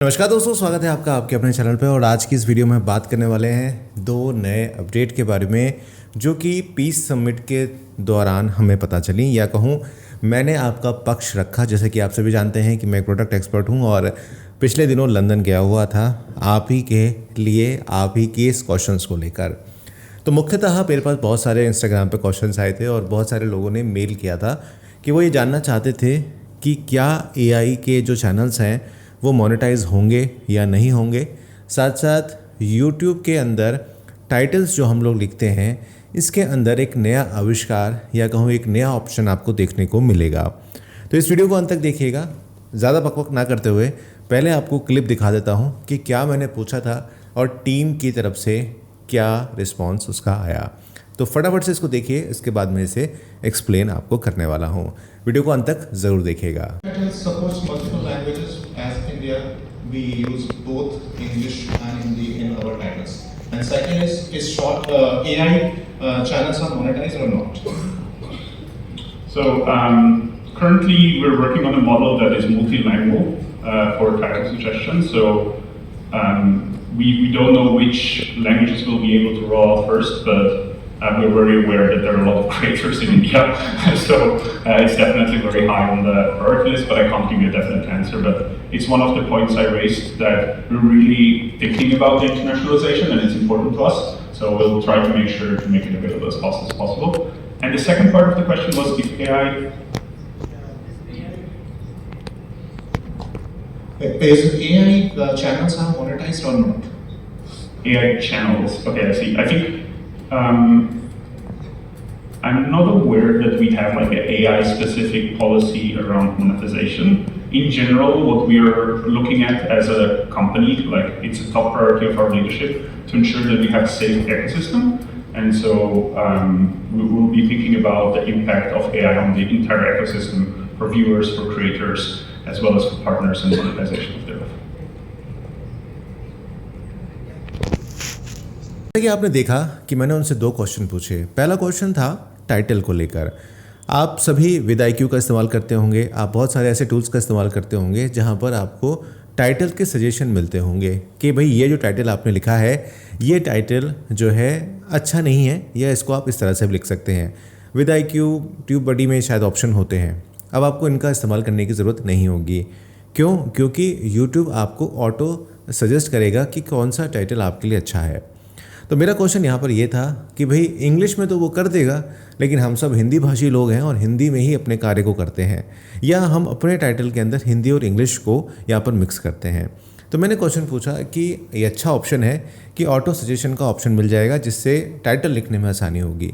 नमस्कार दोस्तों, स्वागत है आपका आपके अपने चैनल पे। और आज की इस वीडियो में बात करने वाले हैं दो नए अपडेट के बारे में जो कि पीस समिट के दौरान हमें पता चली, या कहूँ मैंने आपका पक्ष रखा। जैसे कि आप सभी जानते हैं कि मैं एक प्रोडक्ट एक्सपर्ट हूँ और पिछले दिनों लंदन गया हुआ था आप ही के लिए, आप ही के इस क्वेश्चंस को लेकर। तो मुख्यतः मेरे पास बहुत सारे इंस्टाग्राम पे क्वेश्चंस आए थे और बहुत सारे लोगों ने मेल किया था कि वो ये जानना चाहते थे कि क्या एआई के जो चैनल्स हैं वो मोनेटाइज होंगे या नहीं होंगे। साथ साथ यूट्यूब के अंदर टाइटल्स जो हम लोग लिखते हैं इसके अंदर एक नया आविष्कार या कहूँ एक नया ऑप्शन आपको देखने को मिलेगा। तो इस वीडियो को अंत तक देखिएगा। ज़्यादा बकबक ना करते हुए पहले आपको क्लिप दिखा देता हूँ कि क्या मैंने पूछा था और टीम की तरफ से क्या रिस्पॉन्स उसका आया। तो फटाफट से इसको देखिए, इसके बाद मैं इसे एक्सप्लेन आपको करने वाला हूँ। वीडियो को अंत तक ज़रूर देखिएगा। We use both English and Hindi in our titles. And second is short AI channels are monetized or not? So currently we're working on a model that is multilingual for title suggestion. So we don't know which languages we'll be able to roll out first, but we're very aware that there are a lot of creators in India. So it's definitely very high on the priority list, but I can't give you a definite answer. But it's one of the points I raised that we're really thinking about the internationalization and it's important to us. So we'll try to make sure to make it available as fast as possible. And the second part of the question was if AI... Is AI channels are monetized or not? AI channels, okay, I see. I think I'm not aware that we have like an AI specific policy around monetization. In general, what we are looking at as a company, like it's a top priority of our leadership to ensure that we have a safe ecosystem. And so we will be thinking about the impact of AI on the entire ecosystem for viewers, for creators, as well as for partners and monetization of their life. कि आपने देखा कि मैंने उनसे दो question पूछे। पहला question था टाइटल को लेकर। आप सभी विद-IQ का इस्तेमाल करते होंगे, आप बहुत सारे ऐसे टूल्स का इस्तेमाल करते होंगे जहां पर आपको टाइटल के सजेशन मिलते होंगे कि भाई ये जो टाइटल आपने लिखा है ये टाइटल जो है अच्छा नहीं है, या इसको आप इस तरह से भी लिख सकते हैं। विद-IQ, ट्यूबबडी में शायद ऑप्शन होते हैं। अब आपको इनका इस्तेमाल करने की ज़रूरत नहीं होगी। क्यों? क्योंकि यूट्यूब आपको ऑटो सजेस्ट करेगा कि कौन सा टाइटल आपके लिए अच्छा है। तो मेरा क्वेश्चन यहाँ पर ये था कि भाई इंग्लिश में तो वो कर देगा, लेकिन हम सब हिंदी भाषी लोग हैं और हिंदी में ही अपने कार्य को करते हैं, या हम अपने टाइटल के अंदर हिंदी और इंग्लिश को यहाँ पर मिक्स करते हैं। तो मैंने क्वेश्चन पूछा कि ये अच्छा ऑप्शन है कि ऑटो सजेशन का ऑप्शन मिल जाएगा जिससे टाइटल लिखने में आसानी होगी।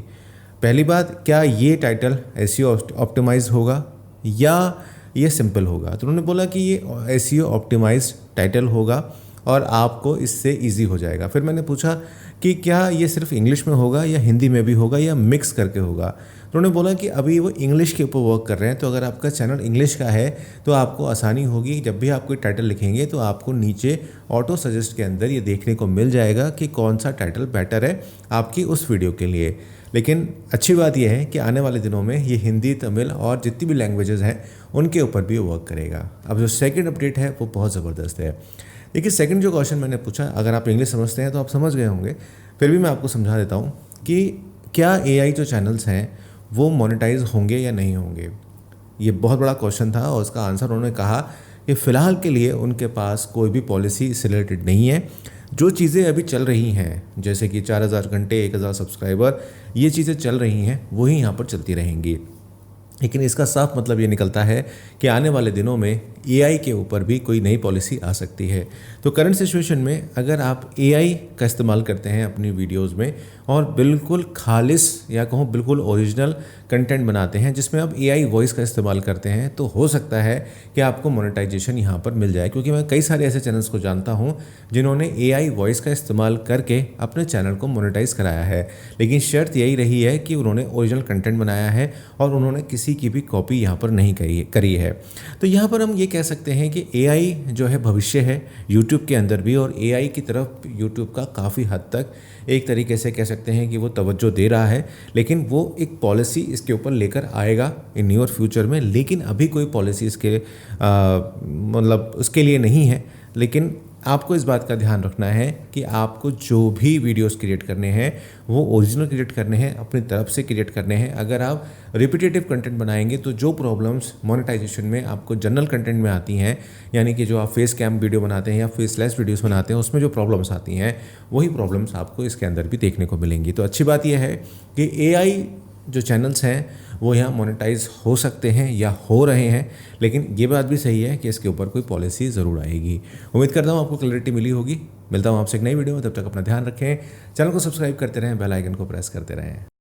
पहली बात, क्या ये टाइटल SEO ऑप्टिमाइज होगा या ये सिंपल होगा? तो उन्होंने बोला कि ये SEO ऑप्टिमाइज टाइटल होगा और आपको इससे इजी हो जाएगा। फिर मैंने पूछा कि क्या ये सिर्फ इंग्लिश में होगा या हिंदी में भी होगा या मिक्स करके होगा? तो उन्होंने बोला कि अभी वो इंग्लिश के ऊपर वर्क कर रहे हैं, तो अगर आपका चैनल इंग्लिश का है तो आपको आसानी होगी। जब भी आप कोई टाइटल लिखेंगे तो आपको नीचे ऑटो सजेस्ट के अंदर ये देखने को मिल जाएगा कि कौन सा टाइटल बेटर है आपकी उस वीडियो के लिए। लेकिन अच्छी बात यह है कि आने वाले दिनों में ये हिंदी, तमिल और जितनी भी लैंग्वेजेस हैं उनके ऊपर भी वर्क करेगा। अब जो सेकंड अपडेट है वो बहुत ज़बरदस्त है। देखिए, सेकंड जो क्वेश्चन मैंने पूछा, अगर आप इंग्लिश समझते हैं तो आप समझ गए होंगे, फिर भी मैं आपको समझा देता हूँ कि क्या AI जो चैनल्स हैं वो मोनेटाइज होंगे या नहीं होंगे। ये बहुत बड़ा क्वेश्चन था और उसका आंसर उन्होंने कहा कि फ़िलहाल के लिए उनके पास कोई भी पॉलिसी इससे रिलेटेड नहीं है। जो चीज़ें अभी चल रही हैं, जैसे कि 4000 घंटे, 1000 सब्सक्राइबर, ये चीज़ें चल रही हैं वही यहाँ पर चलती रहेंगी। लेकिन इसका साफ मतलब ये निकलता है कि आने वाले दिनों में AI के ऊपर भी कोई नई पॉलिसी आ सकती है। तो करंट सिचुएशन में अगर आप AI का इस्तेमाल करते हैं अपनी वीडियोस में और बिल्कुल खालिस या कहूँ बिल्कुल ओरिजिनल कंटेंट बनाते हैं जिसमें आप AI वॉइस का इस्तेमाल करते हैं, तो हो सकता है कि आपको मोनेटाइजेशन यहाँ पर मिल जाए। क्योंकि मैं कई सारे ऐसे चैनल्स को जानता हूँ जिन्होंने AI वॉइस का इस्तेमाल करके अपने चैनल को मोनेटाइज कराया है। लेकिन शर्त यही रही है कि उन्होंने ओरिजिनल कंटेंट बनाया है और उन्होंने किसी की भी कॉपी यहाँ पर नहीं करी है। तो यहाँ पर हम ये कह सकते हैं कि AI जो है भविष्य है यूट्यूब के अंदर भी, और AI की तरफ यूट्यूब का काफ़ी हद तक एक तरीके से कह सकते हैं कि वो तवज्जो दे रहा है। लेकिन वो एक पॉलिसी इसके ऊपर लेकर आएगा इन नियर फ्यूचर में, लेकिन अभी कोई पॉलिसी इसके मतलब उसके लिए नहीं है। लेकिन आपको इस बात का ध्यान रखना है कि आपको जो भी वीडियोस क्रिएट करने हैं वो ओरिजिनल क्रिएट करने हैं, अपनी तरफ से क्रिएट करने हैं। अगर आप रिपीटेटिव कंटेंट बनाएंगे तो जो प्रॉब्लम्स मोनेटाइजेशन में आपको जनरल कंटेंट में आती हैं, यानी कि जो आप फेस कैम वीडियो बनाते हैं या फेसलेस वीडियोस बनाते हैं उसमें जो प्रॉब्लम्स आती हैं वही प्रॉब्लम्स आपको इसके अंदर भी देखने को मिलेंगी। तो अच्छी बात यह है कि AI जो चैनल्स हैं वो यहाँ मोनेटाइज हो सकते हैं या हो रहे हैं, लेकिन ये बात भी सही है कि इसके ऊपर कोई पॉलिसी ज़रूर आएगी। उम्मीद करता हूँ आपको क्लैरिटी मिली होगी। मिलता हूँ आपसे एक नई वीडियो में, तब तक अपना ध्यान रखें, चैनल को सब्सक्राइब करते रहें, बेल आइकन को प्रेस करते रहें।